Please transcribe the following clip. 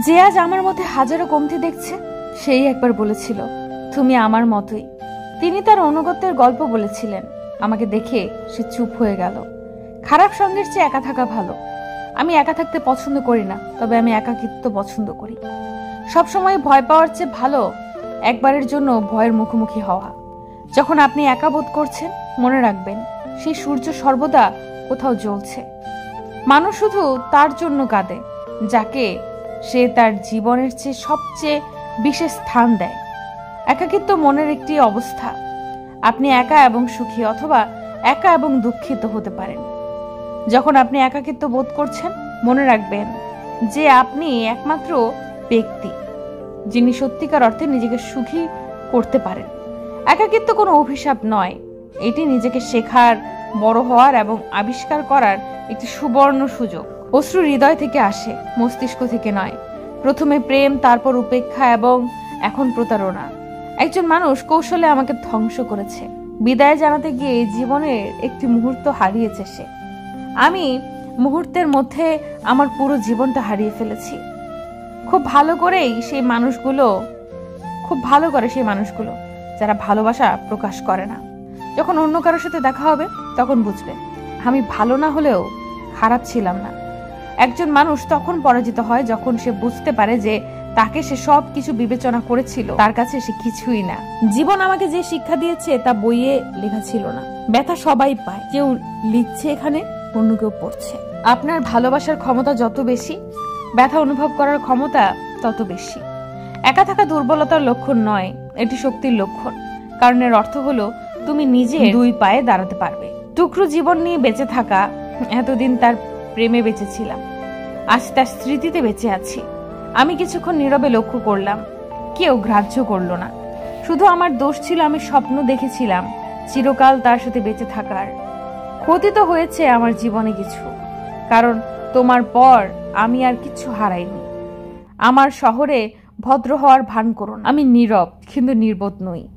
যে আজ আমার মধ্যে হাজারো কমতি দেখছে, সেই একবার বলেছিল তুমি আমার মতোই। তিনি তার অনুগত্যের গল্প বলেছিলেন। আমাকে দেখে সে চুপ হয়ে গেল। খারাপ সঙ্গের চেয়ে একা থাকা ভালো। আমি একা থাকতে পছন্দ করি না, তবে আমি একাকিত্ব পছন্দ করি। সবসময় ভয় পাওয়ার চেয়ে ভালো একবারের জন্য ভয়ের মুখোমুখি হওয়া। যখন আপনি একা বোধ করছেন, মনে রাখবেন সেই সূর্য সর্বদা কোথাও জ্বলছে। মানুষ শুধু তার জন্য কাঁদে যাকে সে তার জীবনের চেয়ে সবচেয়ে বিশেষ স্থান দেয়। একাকিত্ব মনের একটি অবস্থা। আপনি একা এবং সুখী অথবা একা এবং দুঃখিত হতে পারেন। যখন আপনি একাকিত্ব বোধ করছেন, মনে রাখবেন যে আপনি একমাত্র ব্যক্তি যিনি সত্যিকার অর্থে নিজেকে সুখী করতে পারেন। একাকিত্ব কোনো অভিশাপ নয়, এটি নিজেকে শেখার, বড় হওয়ার এবং আবিষ্কার করার একটি সুবর্ণ সুযোগ। অশ্রু হৃদয় থেকে আসে, মস্তিষ্ক থেকে নয়। প্রথমে প্রেম, তারপর উপেক্ষা এবং এখন প্রতারণা। একজন মানুষ কৌশলে আমাকে ধ্বংস করেছে। বিদায় জানাতে গিয়ে জীবনের একটি মুহূর্ত হারিয়েছে সে। আমি মুহূর্তের মধ্যে আমার পুরো জীবনটা হারিয়ে ফেলেছি। খুব ভালো করে সেই মানুষগুলো যারা ভালোবাসা প্রকাশ করে না। যখন অন্য কারোর সাথে দেখা হবে, তখন বুঝবে আমি ভালো না হলেও খারাপ ছিলাম না। একজন মানুষ তখন পরাজিত হয় যখন সে বুঝতে পারে যে তাকে সে সব কিছু বিবেচনা করেছিল, তার কাছে সে কিছুই না। জীবন আমাকে যে শিক্ষা দিয়েছে তা বইয়ে লেখা ছিল না। ব্যথা সবাই পায়, কেউ লিখছে এখানে, অন্য কেউ পড়ছে। আপনার ভালোবাসার ক্ষমতা যত বেশি, ব্যথা অনুভব করার ক্ষমতা তত বেশি। একা থাকা দুর্বলতার লক্ষণ নয়, এটি শক্তির লক্ষণ। কারণ এর অর্থ হলো তুমি নিজে দুই পায়ে দাঁড়াতে পারবে। টুকরো জীবন নিয়ে বেঁচে থাকা। এতদিন তার প্রেমে বেঁচেছিলাম, আজ তার স্মৃতিতে বেঁচে আছি। আমি কিছুক্ষণ নীরবে লক্ষ্য করলাম, কেউ গ্রাহ্য করলো না। শুধু আমার দোষ ছিল, আমি স্বপ্ন দেখেছিলাম চিরকাল তার সাথে বেঁচে থাকার। ক্ষতি তো হয়েছে আমার জীবনে কিছু, কারণ তোমার পর আমি আর কিছু হারাইনি। আমার শহরে ভদ্র হওয়ার ভান করুন। আমি নীরব কিন্তু নির্বোধ নই।